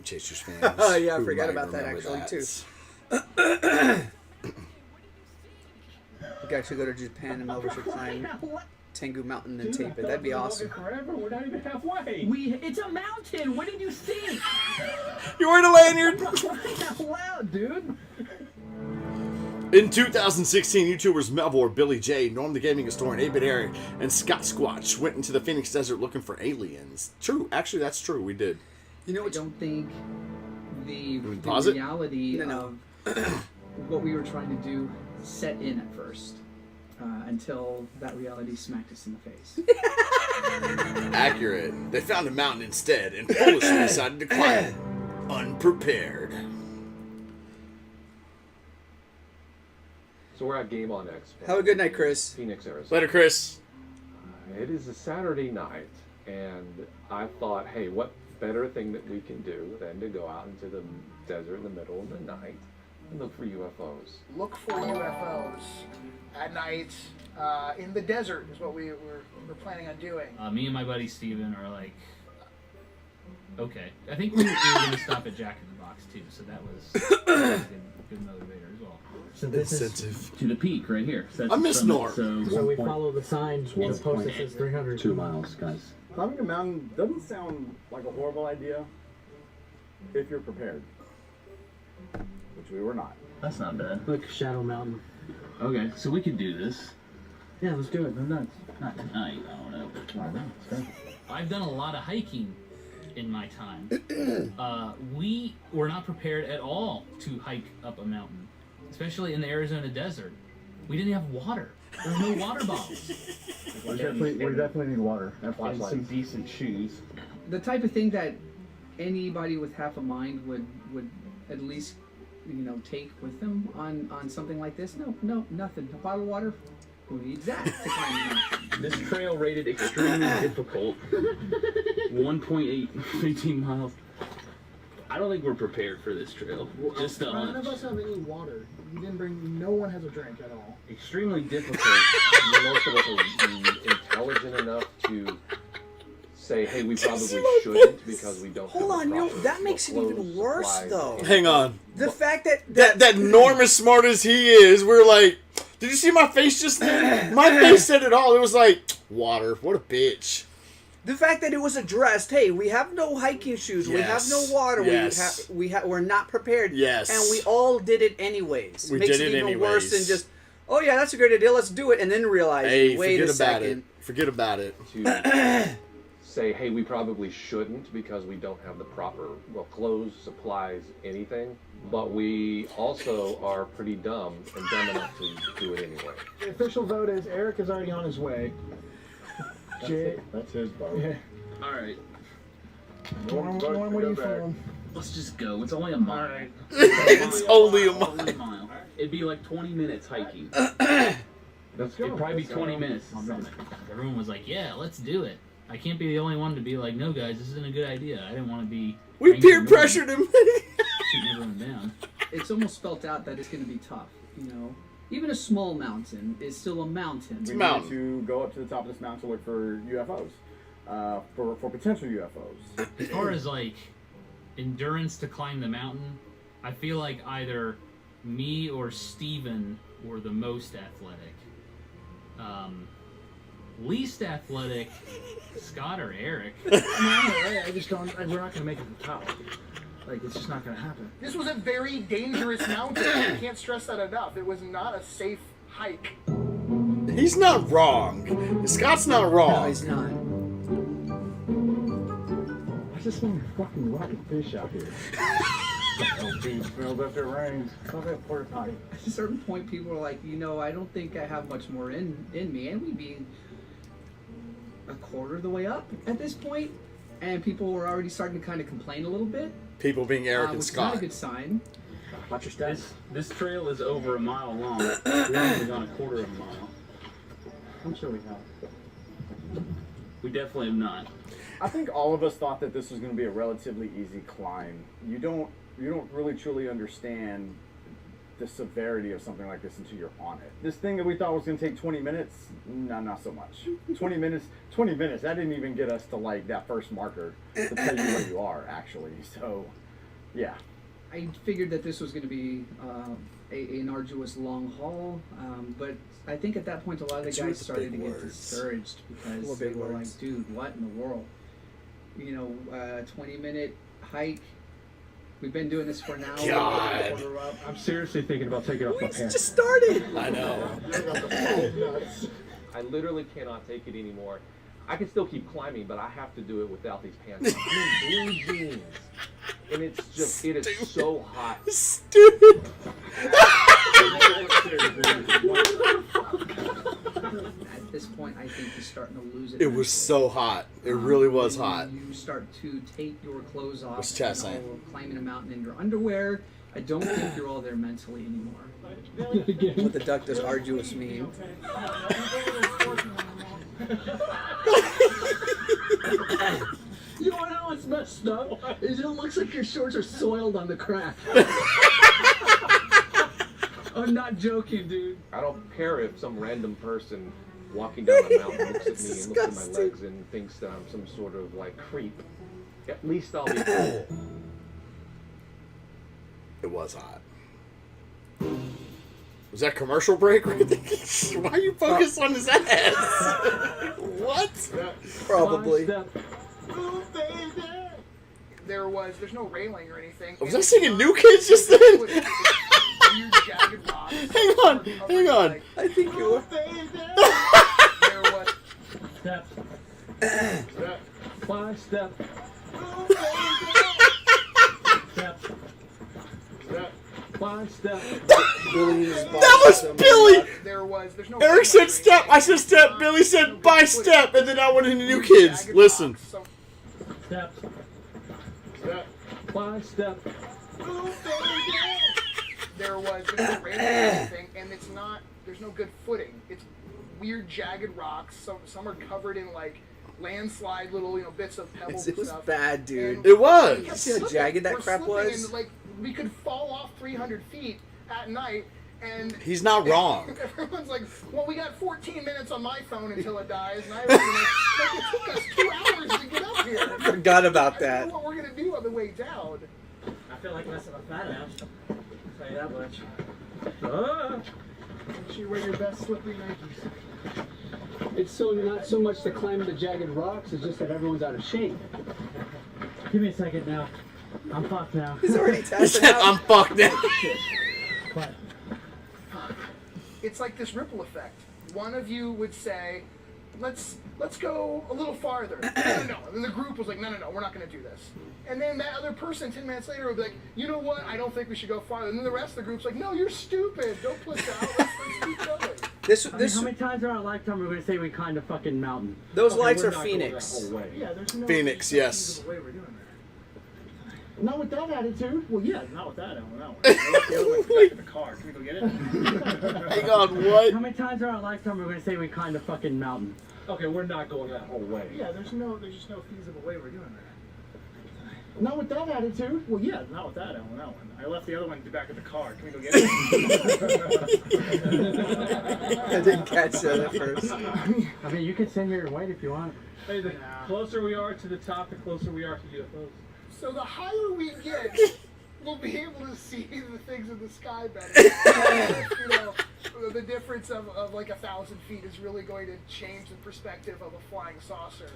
Chasers fans. Oh yeah, I forgot about that actually too. We could actually go to Japan and Melvor should climb Tengu Mountain and tape it. That'd be awesome. Forever. We're not even halfway. It's a mountain. What did you think? You were in a lanyard. Wow, dude. In 2016, YouTubers Melvor, Billy J, Norm the Gaming Historian, 8-Bit Eric, and Scott Squatch went into the Phoenix Desert looking for aliens. True. Actually, that's true. We did. You know I what? don't think the No, reality no. of what we were trying to do set in at first until that reality smacked us in the face. Accurate. They found a mountain instead and foolishly decided to climb it. Unprepared. So we're at Game On X. Have a good night, Chris. Phoenix, Arizona. Later, Chris. It is a Saturday night, and I thought, hey, what better thing that we can do than to go out into the desert in the middle of the night and look for UFOs. Look for UFOs at night in the desert is what we're planning on doing. Me and my buddy Steven are like, okay. I think we were going to stop at Jack in the Box too, so that was a good motivator as well. So this Incentive. is to the peak right here. So I miss Norm. So we follow the sign. The post that says 300. 2 miles, guys. Climbing a mountain doesn't sound like a horrible idea if you're prepared, which we were not. That's not bad. Look, Shadow Mountain. Okay, so we can do this. Yeah, let's do it. I'm nuts. Not tonight. I don't know. I've done a lot of hiking in my time. We were not prepared at all to hike up a mountain, especially in the Arizona desert. We didn't have water. There were no water bottles. We definitely need water and And flashlights. some decent shoes. The type of thing that anybody with half a mind would at least take with them on something like this. No, nothing. A bottle of water. Who needs that to climb the mountain? This trail rated extremely difficult. 1.8, 15 miles. I don't think we're prepared for this trail. Just a None of hunch. us have any water. You didn't bring. No one has a drink at all. Extremely difficult. Most of us are intelligent enough to say, hey, we probably shouldn't because we don't Hold have on, the no, proper that makes it even clothes, worse, supplies, though. and- Hang on. The fact that That Norm, as smart as he is, we're like, did you see my face just then? My face said it all. It was like, water. What a bitch. the fact that it was addressed. Hey, we have no hiking shoes. We have Yes. no water. Yes. We're not prepared. Yes. And we all did it anyways. We Makes did it even worse anyways. than just, oh yeah, that's a great idea. Let's do it, and then realize, Hey, wait a forget about second. it. Forget about it. to say, hey, we probably shouldn't because we don't have the proper clothes, supplies, anything. But we also are pretty dumb and dumb enough to do it anyway. The official vote is Eric is already on his way. That's his boat. Yeah. Alright, Norm, what are you feeling? let's just go. It's only a mile. It's only a mile. Only a mile. It'd be like 20 minutes hiking. Let's go. It'd probably be 20 minutes. Everyone was like, yeah, let's do it. I can't be the only one to be like, no, guys, this isn't a good idea. I didn't want to be... We bringing peer everyone- pressured him. shooting everyone down. It's almost spelt out that it's going to be tough. Even a small mountain is still a mountain. We mountain. need to go up to the top of this mountain to look for UFOs, for potential UFOs. As far as like endurance to climb the mountain, I feel like either me or Steven were the most athletic. Least athletic, Scott or Eric. I just don't. We're not going to make it to the top. Like, it's just not going to happen. This was a very dangerous mountain. I can't stress that enough. It was not a safe hike. He's not wrong. Scott's not No, wrong. he's not. I just want to fucking rocket fish out here. Oh, dude, smells after it rains. Smells like a porta potty. At a certain point, people are like, I don't think I have much more in me, and we'd be a quarter of the way up at this point, and people were already starting to kind of complain a little bit. People being Eric and which is not Scott. a good sign. Watch your steps. This trail is over a mile long. We've only gone a quarter of a mile. I'm sure we have. We definitely have not. I think all of us thought that this was going to be a relatively easy climb. You don't really truly understand the severity of something like this until you're on it. This thing that we thought was going to take 20 minutes, no, not so much. 20 minutes, that didn't even get us to like that first marker to tell you where you are actually. So Yeah. I figured that this was going to be an arduous long haul, but I think at that point a lot of the It's guys with the started to big get words. discouraged because Little they big were words. like, dude, what in the world? 20-minute hike. We've been doing this for an hour. God. Quarter up. I'm seriously thinking about taking off my We pants. just started. I know. I literally cannot take it anymore. I can still keep climbing, but I have to do it without these pants on. I'm in blue jeans. And it's just, it is so hot. Stupid. At this point, I think he's starting to lose it. It was so hot. It really was when hot. You start to take your clothes off. What's Chad and saying? all climbing a mountain in your underwear. I don't think you're all there mentally anymore. What the duck does arduous mean? You know how it's messed up? Is it looks like your shorts are soiled on the crack. I'm not joking, dude. I don't care if some random person walking down a mountain looks at me and looks at my legs and thinks that I'm some sort of like creep. At least I'll be cool. It was hot. Was that commercial break? Why are you focused on his ass? What? Probably. There's no railing or anything. Was I singing New Kids just then? Weird jagged rocks. Hang on, hang on. Like, I think you were. there was Step. Five step. Step. Five step. That was Billy! there's no Eric said step, I said step, Billy said by step, and then I went into New Kids. Listen. Step. Five step. There's no railing or anything, and there's no good footing. It's weird jagged rocks. Some are covered in like landslide little bits of pebbles It and was stuff. bad, dude. And It was. we kept See how slipping. jagged that We're crap slipping was? And, like, we could fall off 300 feet at night, and He's not wrong. everyone's like, "Well, we got 14 minutes on my phone until it dies," and I was like, "It took us 2 hours to get up here." Forgot about I that. don't know what we're gonna do on the way down. I feel like less of a fat ass. I'll tell you that much. Ah. Make sure you wear your best slippery Nikes. It's so not so much to climb the jagged rocks, it's just that everyone's out of shape. Give me a second now. I'm fucked now. He's already He tapping said, out. I'm fucked now. But It's like this ripple effect. One of you would say, let's go a little farther. No. And then the group was like, no, we're not going to do this. And then that other person 10 minutes later would be like, you know what, I don't think we should go farther. And then the rest of the group's like, no, you're stupid. Don't push out. Let's keep going. This how many times in our lifetime are we going to say we climbed a fucking mountain? those Okay, lights we're are not going that Phoenix. whole way. Yeah, there's no Phoenix, yes. way we're doing that. Not with that attitude. Well, yeah, not with that one. I left the other one back in the car. Can we go get it? Hang on, what? How many times in our lifetime are we going to say we climbed a fucking mountain? Okay, we're not going that whole way. Yeah, there's just no feasible way we're doing that. Not with that attitude. Well, yeah, not with that one. I left the other one back at the car. Can we go get it? I didn't catch that at first. I mean, you can sit here and wait if you want. Hey, the closer we are to the top, the closer we are to UFOs. So the higher we get, we'll be able to see the things in the sky better. The difference of like 1,000 feet is really going to change the perspective of a flying saucer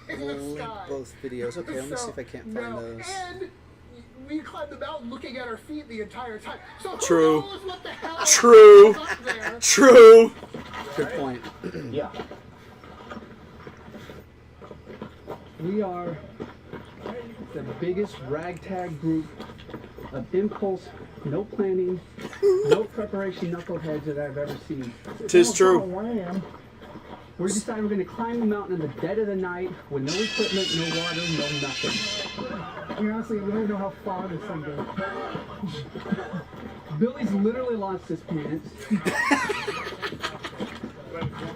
in We'll the link sky. both videos. Okay, let me see if I can't find those. And we climbed the mountain looking at our feet the entire time. So who True. knows what the hell True. is up there? True. Good point. Yeah. We are the biggest ragtag group of impulse, no planning, no preparation knuckleheads that I've ever seen. Tis true. We decided we're going to climb a mountain in the dead of the night with no equipment, no water, no nothing. I mean, honestly, we don't know how far this thing goes. Billy's literally lost his pants.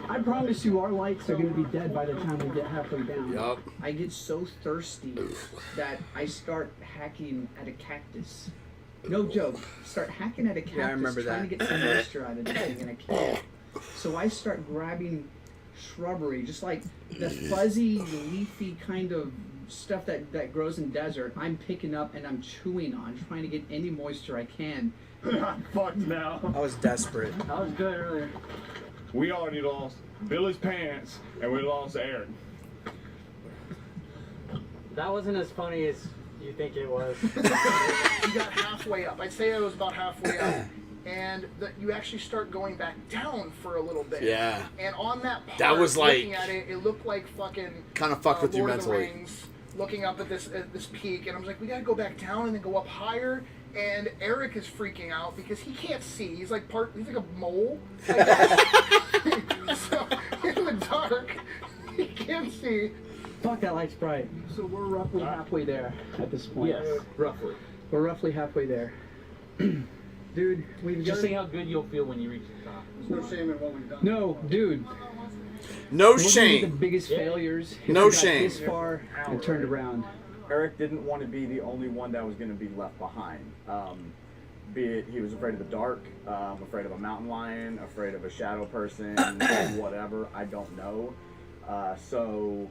I promise you our lights are going to be dead by the time we get halfway down. Yup. I get so thirsty that I start hacking at a cactus. No joke. Start hacking at a cactus, Yeah, I remember trying that. to get some moisture out of the thing, and I can't. So I start grabbing shrubbery, just like the fuzzy, leafy kind of stuff that grows in desert, I'm picking up and I'm chewing on, trying to get any moisture I can. I'm fucked now. I was desperate. I was good earlier. We already lost Billy's pants, and we lost Eric. That wasn't as funny as you think it was. You got halfway up. I'd say I was about halfway up. And you actually start going back down for a little bit. Yeah. And on that part, That was looking like- at it, it looked like fucking Kind of fucked with you Lord of the mentally. Rings, looking up at this peak, and I was like, we gotta go back down and then go up higher. And Eric is freaking out because he can't see. He's like a mole. I guess. So in the dark, he can't see. Fuck, that light's bright. So we're roughly halfway there at this point. Yes, roughly. We're roughly halfway there. Dude, we've Just got... see how good you'll feel when you reach the top. There's no shame in what we've done. No, dude. No We're gonna be the shame. biggest failures. If No we got shame. This far and turned around. Eric didn't want to be the only one that was going to be left behind. Be it he was afraid of the dark, afraid of a mountain lion, afraid of a shadow person, whatever, I don't know. So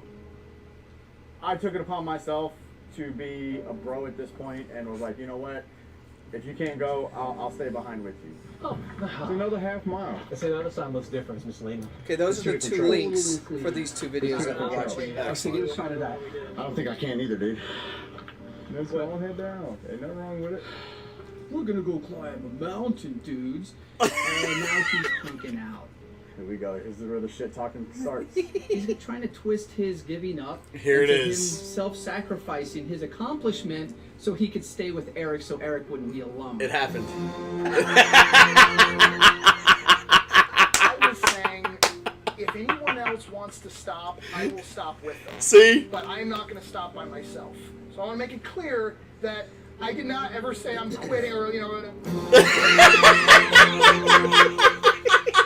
I took it upon myself to be a bro at this point and was like, you know what? If you can't go, I'll stay behind with you. Oh, It's another half mile. I say the other side looks different. It's misleading. Okay, those are the two links for these two videos that we're watching. okay, get a shot of that. I don't think I can either, dude. Let's go head down. Ain't nothing wrong with it. We're gonna go climb a mountain, dudes. And now he's punking out. Here we go. Here's where the shit talking starts. He's trying to twist his giving up. Here it into is. Him self-sacrificing his accomplishment so he could stay with Eric, so Eric wouldn't be alone. It happened. I was saying, if anyone else wants to stop, I will stop with them. See? But I'm not going to stop by myself. So I want to make it clear that I did not ever say I'm quitting or, you know.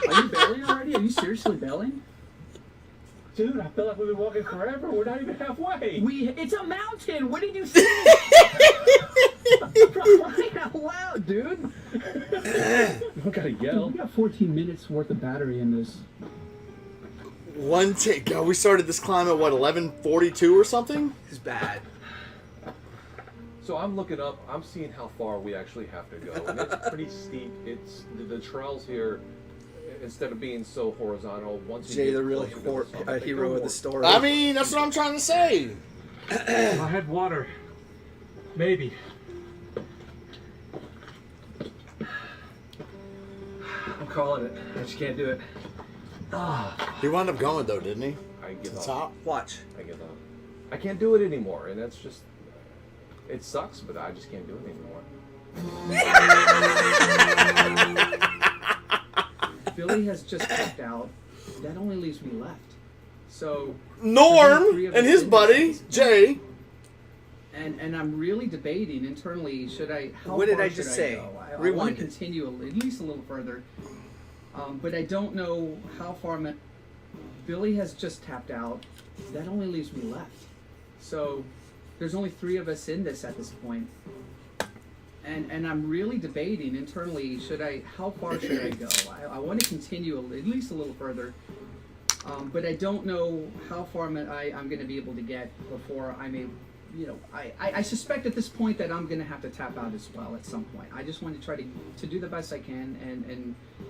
Are you bailing already? Are you seriously bailing? Dude, I feel like we've been walking forever. We're not even halfway. It's a mountain. What did you think? Crying out loud, dude. You don't gotta yell. We got 14 minutes worth of battery in this. One take. God, we started this climb at what, 11:42 or something? It's bad. So I'm looking up, I'm seeing how far we actually have to go. And it's pretty steep. It's the trails here, instead of being so horizontal, once you Jay, get the really closer to the summit, they hero go of more the story. I mean, that's what I'm trying to say. I had water. Maybe. I'm calling it. I just can't do it. He wound up going though, didn't he? I To give the up. top. Watch. I give up. I can't do it anymore, and that's just, it sucks, but I just can't do it anymore. Billy has just checked out. That only leaves me left. So Norm there's only 3 of and us his in buddy this. Jay. And I'm really debating internally. Should I? How What did far I just should say? go? I want Rewind to it. continue at least a little further, but I don't know how far I'm at. Billy has just tapped out. That only leaves me left. So there's only 3 of us in this at this point. And I'm really debating internally. Should I? How far should I go? I want to continue at least a little further. But I don't know how far I'm going to be able to get before I'm able. You know, I suspect at this point that I'm going to have to tap out as well at some point. I just want to try to do the best I can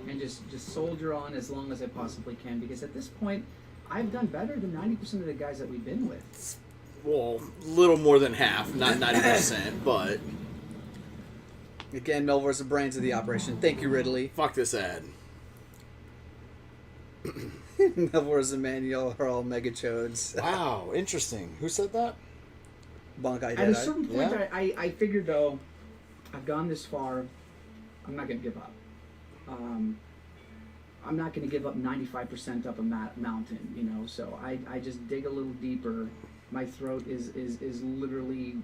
and just soldier on as long as I possibly can, because at this point I've done better than 90% of the guys that we've been with. Well, a little more than half, not 90%, but Again, Melvor's the brains of the operation. Thank you, Ridley. fuck this ad. Melvor's the man. Y'all are all mega chodes. Wow, interesting. Who said that? Bonk eye At a dead eye. certain point, Yeah. I figured though, I've gone this far, I'm not going to give up. I'm not going to give up 95% up a mountain, you know. So I just dig a little deeper. My throat is literally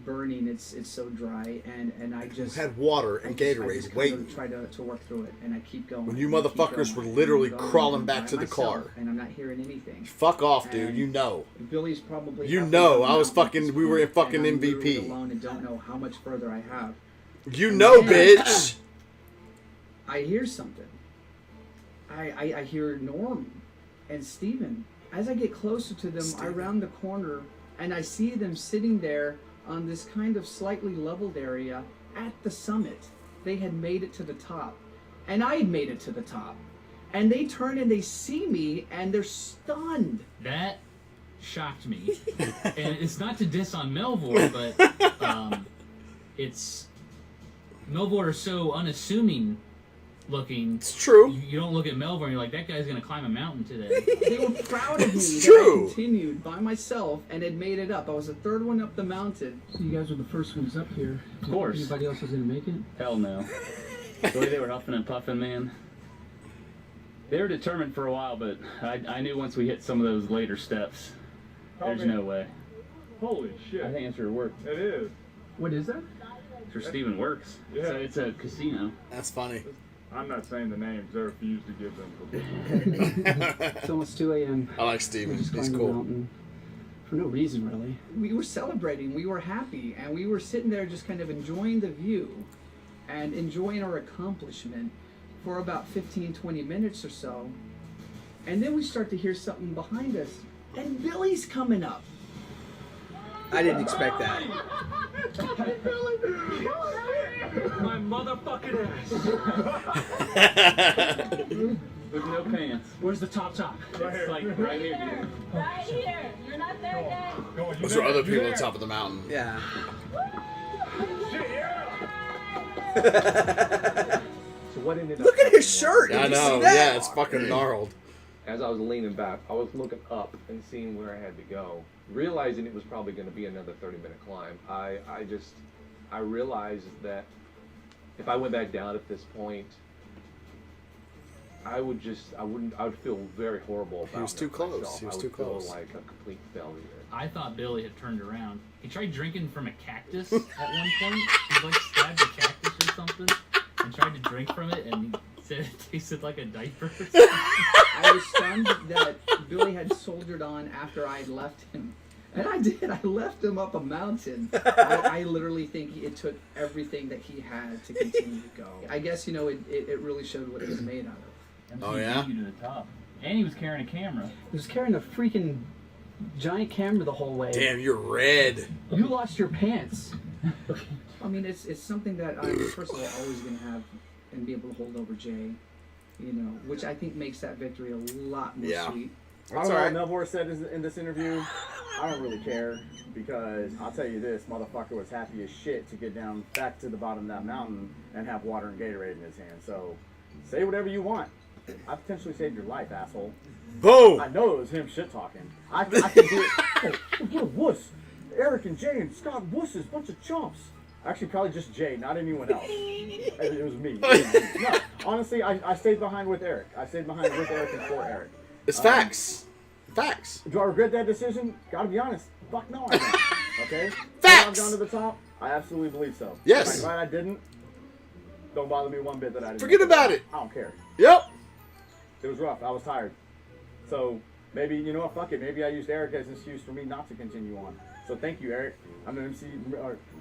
burning. It's so dry, and I just Had water and I just Gatorade kind waiting. of try to work through it, and I keep going. When you and I keep motherfuckers going, were literally and I'm going crawling back by to the myself, car. and I'm not hearing anything. Fuck off, dude. And You know. Billy's probably. You halfway know, up I was the mountain at fucking- this we were in point, fucking and I'm literally MVP. alone and don't know how much further I have. You know, Yeah. bitch. I hear something. I hear Norm and Steven. As I get closer to them, I round the corner and I see them sitting there on this kind of slightly leveled area at the summit. They had made it to the top, and I had made it to the top. And they turn and they see me, and they're stunned. That shocked me. And it's not to diss on Melvor, but it's... Melvor is so unassuming looking. It's true. You don't look at Melvor and you're like, that guy's going to climb a mountain today. They were proud of me It's that true. I continued by myself and had made it up. I was the third one up the mountain. So you guys were the first ones up here. Of course. Anybody else was gonna make it? Hell no. The way they were huffing and puffing, man. They were determined for a while, but I knew once we hit some of those later steps, there's no way. Holy shit. I think it's where it worked. It is. What is that? It's where Steven works. Yeah. So it's a casino. That's funny. I'm not saying the names. I refuse to give them publicity. It's almost 2 a.m. I like We Steven. just He's climbed the cool. mountain for no reason, really. We were celebrating, we were happy, and we were sitting there just kind of enjoying the view and enjoying our accomplishment for about 15-20 minutes or so. And then we start to hear something behind us, and Billy's coming up. I didn't expect that. My motherfucking ass. With no pants. Where's the top? It's like right here, dude. Right here. You're not there yet. Go on, you Those are there, other you people there. on top of the mountain. Yeah. Shit, So what ended up Look at his happening shirt. was, I Did you know. see that? Yeah, it's fucking gnarled. as I was leaning back, I was looking up and seeing where I had to go, realizing it was probably going to be another 30-minute climb. I realized that if I went back down at this point, I would feel very horrible about was too close. myself. He was I too would feel close. like a complete failure. I thought Billy had turned around. He tried drinking from a cactus at one point. He like stabbed a cactus or something and tried to drink from it, and he said it tasted like a diaper. I was stunned that Billy had soldiered on after I had left him. And I did. I left him up a mountain. I literally think it took everything that he had to continue to go. I guess, it really showed what he was made out of. Oh, yeah? You to the top. And he was carrying a camera. He was carrying a freaking giant camera the whole way. Damn, you're red. You lost your pants. I mean, it's something that I'm, first of all, always going to have and be able to hold over Jay, which I think makes that victory a lot more sweet. I don't know what Melvor said in this interview. I don't really care, because I'll tell you this, motherfucker was happy as shit to get down back to the bottom of that mountain and have water and Gatorade in his hand. So, say whatever you want. I potentially saved your life, asshole. Boom! I know it was him shit talking. I can do it. Oh, what a wuss. Eric and Jay and Scott wusses, bunch of chumps. Actually, probably just Jay, not anyone else. It was me. No, honestly, I stayed behind with Eric. I stayed behind with Eric and for Eric. It's facts. Facts. Do I regret that decision? Gotta be honest. Fuck no, I don't. Okay? Facts! I've gone to the top? I absolutely believe so. Yes. Am I glad I didn't? Don't bother me one bit that I didn't. Forget about it. I don't care. Yep. It was rough. I was tired. So, maybe, you know what? Fuck it. Maybe I used Eric as an excuse for me not to continue on. So, thank you, Eric. I'm an MC.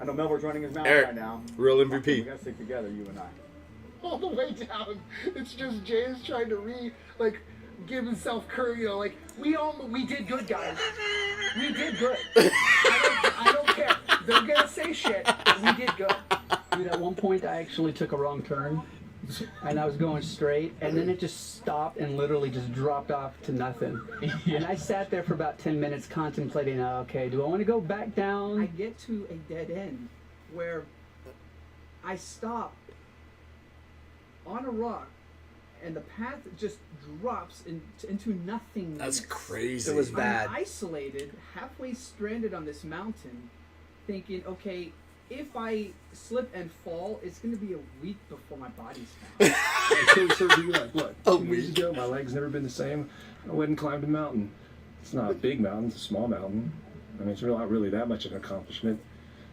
I know Melvor's running his mouth Eric, right now. real We MVP. gotta stick together, you and I. All the way down, it's just James trying to give himself courage. We did good, guys. We did good. I don't care. They're gonna say shit. But we did good. Dude, at one point I actually took a wrong turn, and I was going straight, and then it just stopped and literally just dropped off to nothing. And I sat there for about 10 minutes contemplating, okay, do I want to go back I down? get to a dead end where I stop on a rock, and the path just drops into nothingness. That's crazy. It was bad. I'm isolated, halfway stranded on this mountain, thinking, okay, if I slip and fall, it's going to be a week before my body's found. So do you what? A 2 years week. ago, my leg's never been the same. I went and climbed a mountain. It's not a big mountain, it's a small mountain. I mean, it's not really that much of an accomplishment.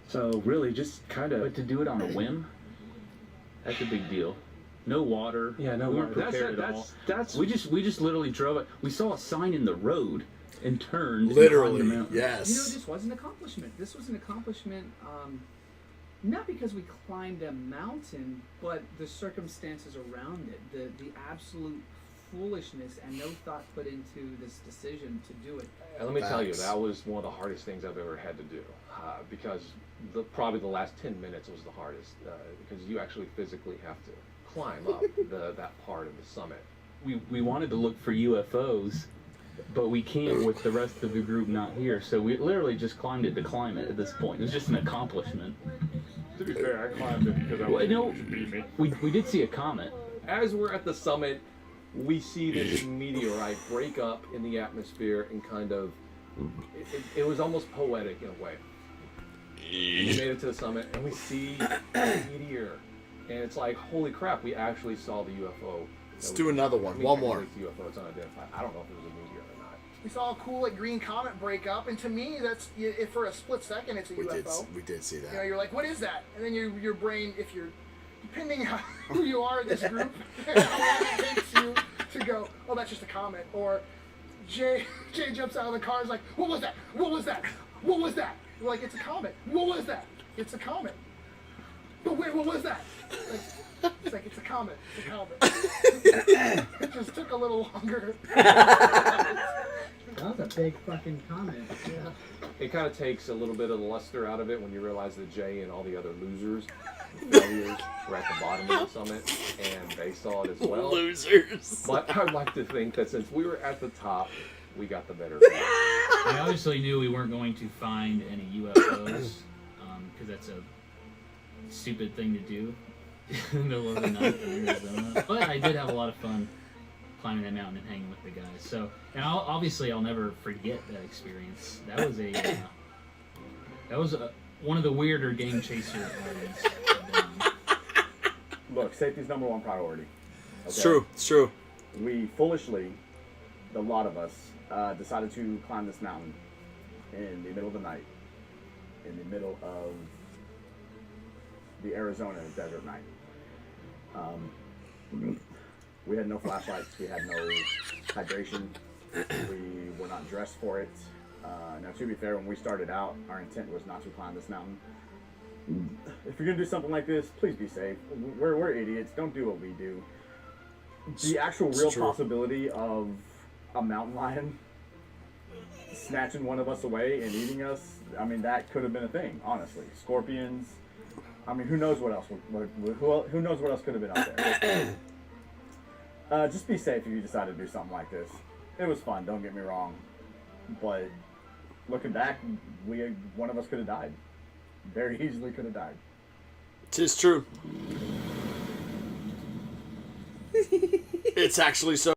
So really just kind But of... to do it on a whim, that's a big deal. No water. Yeah, no we weren't water. prepared at all. That's We just literally drove it. We saw a sign in the road and turned. Literally, and climbed the mountain. yes. This was an accomplishment. This was an accomplishment, not because we climbed a mountain, but the circumstances around it, the absolute foolishness and no thought put into this decision to do it. And let me tell you, Facts. that was one of the hardest things I've ever had to do, because probably the last 10 minutes was the hardest, because you actually physically have to climb up that part of the summit. We wanted to look for UFOs, but we can't with the rest of the group not here. So we literally just climbed it to climb it at this point. It was just an accomplishment. To be fair, I climbed it because I Well, was no, beat me. we did see a comet. As we're at the summit, we see this meteorite break up in the atmosphere and kind of, it was almost poetic in a way. We made it to the summit and we see a meteor. And it's like, holy crap, we actually saw the UFO. Let's do another one. One more. It's UFO, it's unidentified. I don't know if it was a meteor or not. We saw a cool like green comet break up, and to me, that's if for a split second, it's a UFO. We did see You know, that. you're like, what is that? And then your brain, if you're, depending on who you are in this group, how long it takes you to go, oh, that's just a comet. Or Jay jumps out of the car, is like, what was that? What was that? What was that? We're like, it's a comet. What was that? It's a comet. But wait, what was that? It's like, it's a comet. It's a comet. It just took a little longer. That was a big fucking comment. Yeah. It kind of takes a little bit of the luster out of it when you realize that Jay and all the other losers, failures, were at the bottom of the summit, and they saw it as well. Losers. But I'd like to think that since we were at the top, we got the better part. I obviously knew we weren't going to find any UFOs, because that's a stupid thing to do in the middle of the night in Arizona. But I did have a lot of fun climbing that mountain and hanging with the guys. So, and I'll never forget that experience. That was one of the weirder game chaser items I've been on. Look, safety's number one priority. It's true. It's true. We foolishly, the lot of us, decided to climb this mountain in the middle of the night, in the middle of the Arizona desert night. We had no flashlights, we had no hydration, we were not dressed for it. Now, to be fair, when we started out, our intent was not to climb this mountain. If you're gonna do something like this, please be safe. We're idiots, don't do what we do. The actual real possibility of a mountain lion snatching one of us away and eating us, I mean, that could have been a thing, honestly. Scorpions, I mean, who knows what else? Who knows what else could have been out there? Just be safe if you decide to do something like this. It was fun, don't get me wrong, but looking back, one of us could have died. Very easily could have died. Tis true. It's actually so.